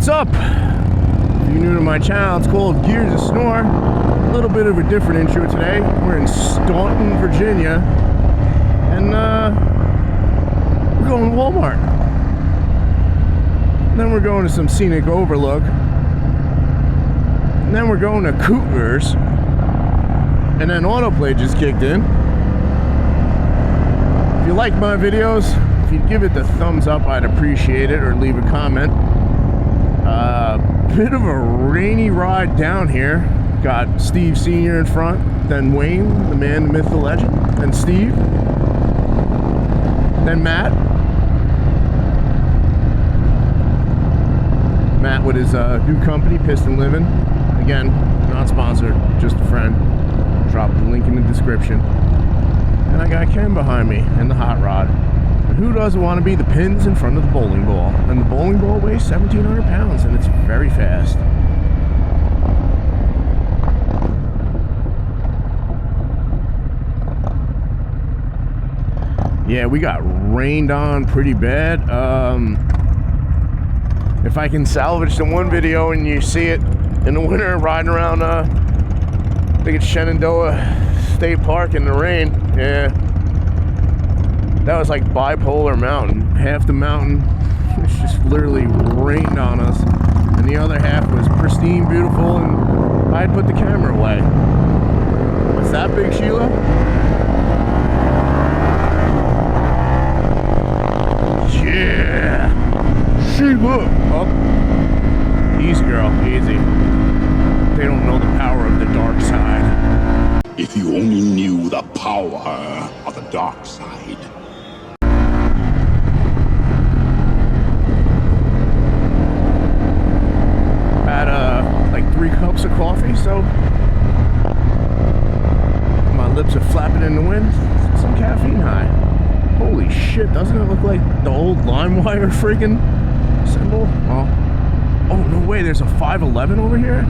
What's up? If you're new to my channel, it's called Gears of Snore. A little bit of a different intro today. We're in Staunton, Virginia, and we're going to Walmart. And then we're going to some scenic overlook. And then we're going to Cooters. And then autoplay just kicked in. If you like my videos, if you'd give it the thumbs up, I'd appreciate it, or leave a comment. Bit of a rainy ride down here. Got Steve Sr. in front, then Wayne, the man, the myth, the legend, then Steve, then Matt. Matt with his new company, Piston Living. Again, not sponsored, just a friend. Drop the link in the description. And I got Ken behind me and the hot rod. And who doesn't want to be the pins in front of the bowling ball? And the bowling ball weighs 1,700 pounds and it's very fast. Yeah, we got rained on pretty bad. If I can salvage the one video and you see it in the winter riding around, I think it's Shenandoah State Park in the rain. Yeah, that was like bipolar mountain. Half the mountain it's just literally rained on us, and the other half was pristine, beautiful, and I had put the camera away. What's that, Big Sheila? Yeah, Sheila. Oh, easy, girl, easy. They don't know the power of the dark side. If you only knew the power of the dark side. Had like 3 cups of coffee, so my lips are flapping in the wind. Some caffeine high. Holy shit, doesn't it look like the old LimeWire freaking symbol? Oh no way, there's a 511 over here?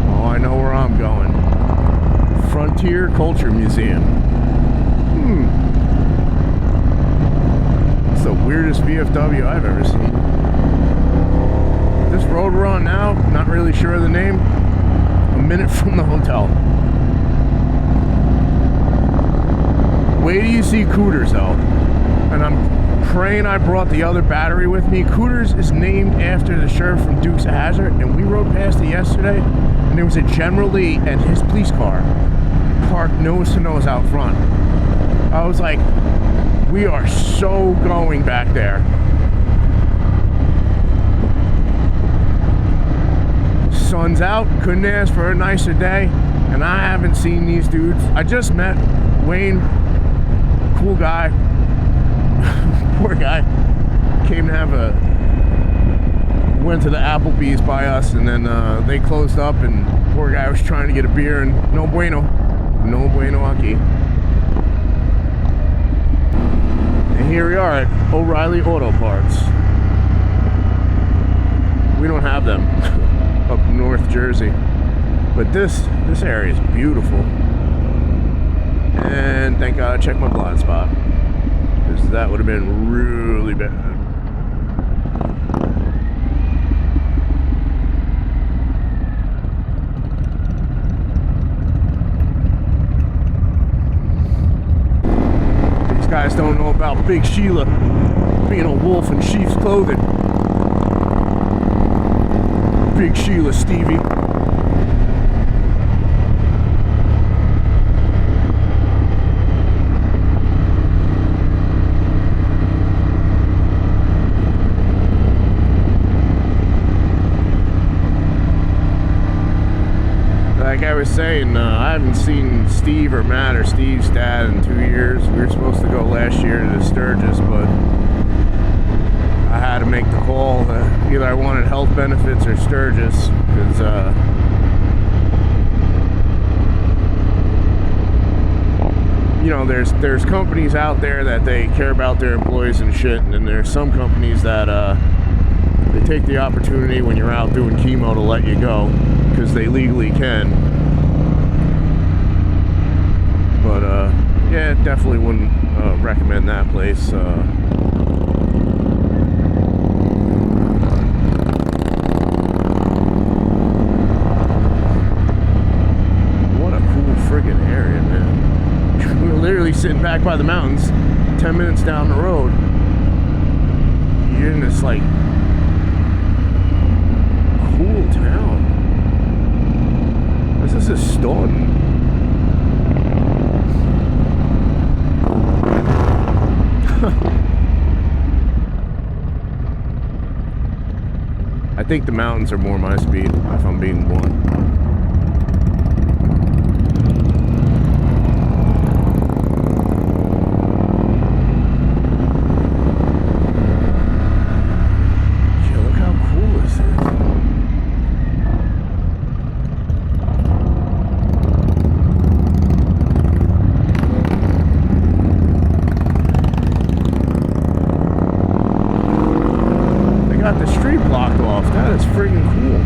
Oh, I know where I'm going. Frontier Culture Museum. It's the weirdest VFW I've ever seen. This road we're on now, not really sure of the name, a minute from the hotel. Wait till you see Cooters though. And I'm praying I brought the other battery with me. Cooters is named after the sheriff from Dukes of Hazzard, and we rode past it yesterday, and there was a General Lee and his police car parked nose to nose out front. I was like, we are so going back there. Sun's out, couldn't ask for a nicer day, and I haven't seen these dudes. I just met Wayne, cool guy, poor guy, came to have went to the Applebee's by us, and then they closed up, and poor guy was trying to get a beer, and no bueno aquí. And here we are at O'Reilly Auto Parts. We don't have them up North Jersey, but this area is beautiful. And thank God I checked my blind spot, because that would have been really bad. These guys don't know about Big Sheila being a wolf in sheep's clothing. Big Sheila, Stevie. Like I was saying, I haven't seen Steve or Matt or Steve's dad in 2 years. We were supposed to go last year to Sturgis, but I had to make the call. Either I wanted health benefits or Sturgis, because you know, there's companies out there that they care about their employees and shit, and then there's some companies that they take the opportunity when you're out doing chemo to let you go, because they legally can. But yeah, definitely wouldn't recommend that place. back by the mountains, 10 minutes down the road, you're in this like cool town. This is Staunton. I think the mountains are more my speed, if I'm being blunt. Yeah, look how cool this is. Got the street blocked off. That is freaking cool.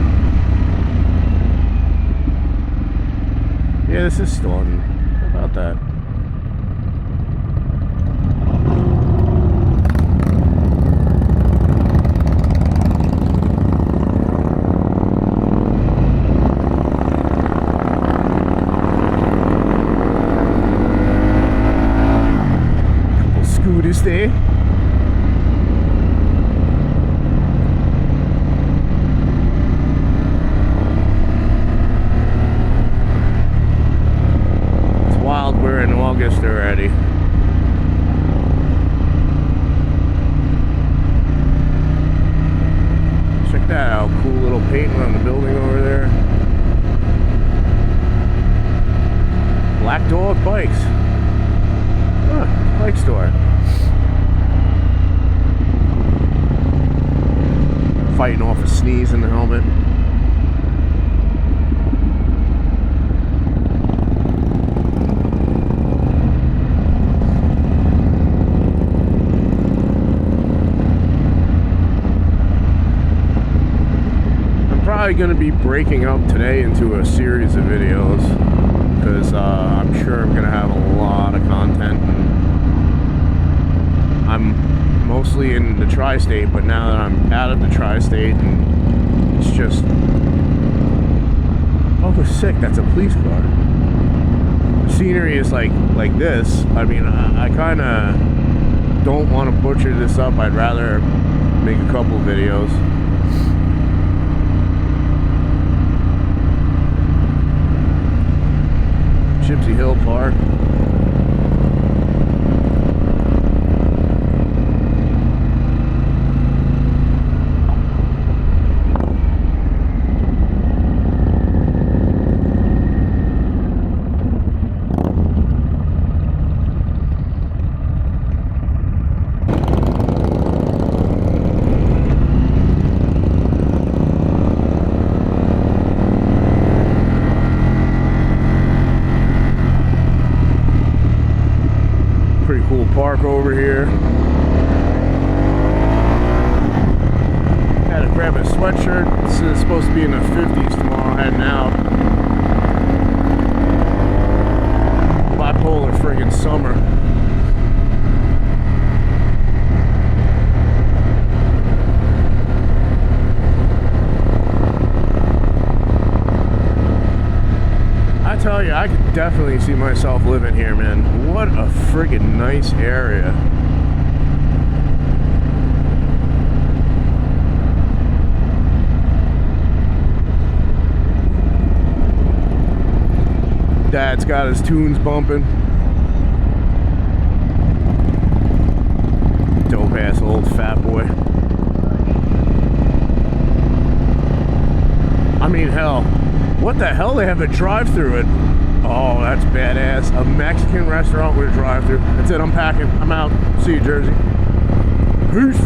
Yeah, this is Staunton. How about that? Couple scooters there. We're in August already. Check that out. Cool little painting on the building over there. Black Dog Bikes. Huh, bike store. Fighting off a sneeze in the helmet. Probably going to be breaking up today into a series of videos because I'm sure I'm going to have a lot of content. I'm mostly in the tri-state, but now that I'm out of the tri-state, and it's just, oh, sick, that's a police car. The scenery is like this. I mean, I kind of don't want to butcher this up. I'd rather make a couple videos. Gypsy Hill Park. Pretty cool park over here. Had to grab a sweatshirt. This is supposed to be in the 50s tomorrow, heading out. Bipolar friggin' summer. I tell you, I could definitely see myself living here, man. What a friggin' nice area. Dad's got his tunes bumping. Dope ass old fat boy. I mean, hell. What the hell? They have a drive-through at... Oh, that's badass. A Mexican restaurant with a drive-through. That's it. I'm packing. I'm out. See you, Jersey. Peace.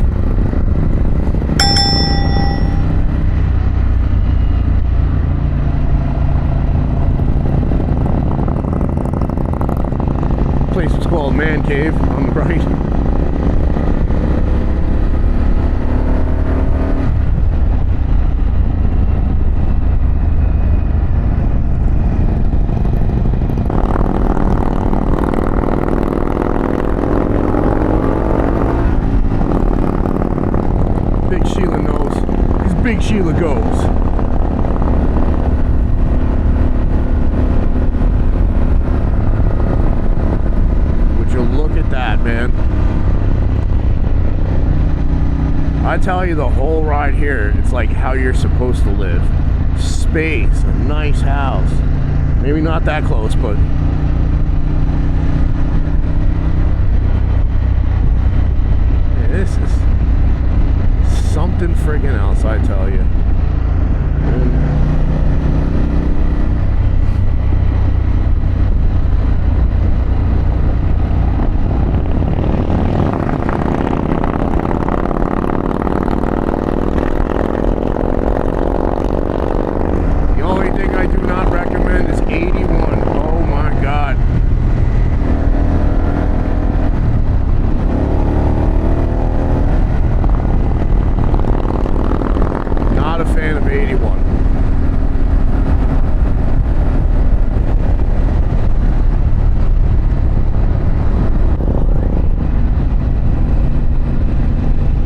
Place was called Man Cave on the right. Big Sheila goes. Would you tell you, the whole ride here, it's like how you're supposed to live. Space, a nice house. Maybe not that close, but yeah, this is something friggin' else, I tell you.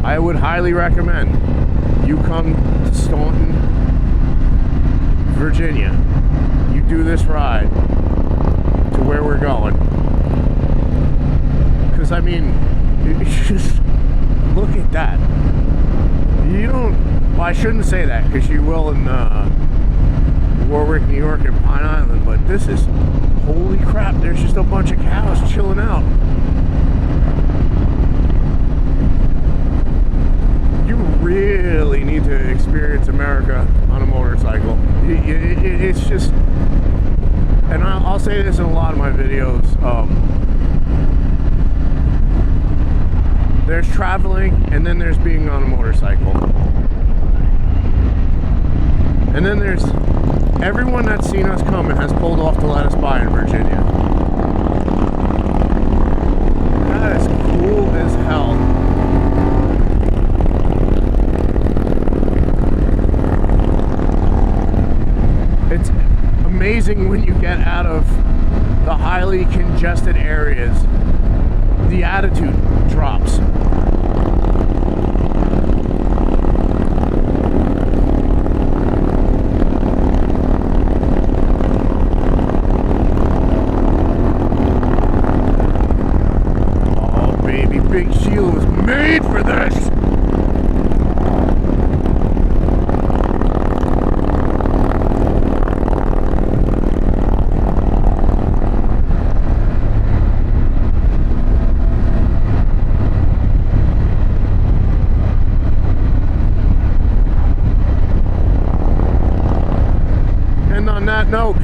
I would highly recommend you come to Staunton, Virginia. You do this ride to where we're going. Because, I mean, just look at that. You don't, well, I shouldn't say that because you will in Warwick, New York, and Pine Island, but this is, holy crap, there's just a bunch of cows chilling out. Really need to experience America on a motorcycle. It's just, and I'll say this in a lot of my videos, there's traveling and then there's being on a motorcycle. And then there's everyone that's seen us come and has pulled off to let us by in Virginia. That is cool as hell. It's amazing when you get out of the highly congested areas, the attitude drops. Oh baby, Big Sheila was made for this! Note,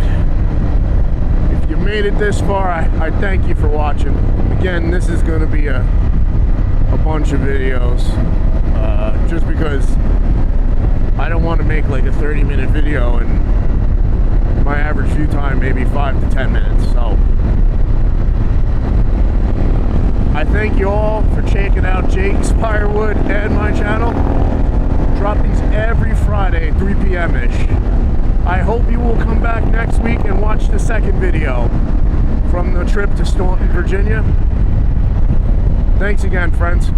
if you made it this far, I thank you for watching. Again, this is going to be a bunch of videos, just because I don't want to make like a 30-minute video and my average view time maybe 5 to 10 minutes. So I thank you all for checking out Jake's Firewood and my channel. Drop these every Friday, 3 p.m.-ish. I hope you will come back next week and watch the second video from the trip to Staunton, Virginia. Thanks again, friends.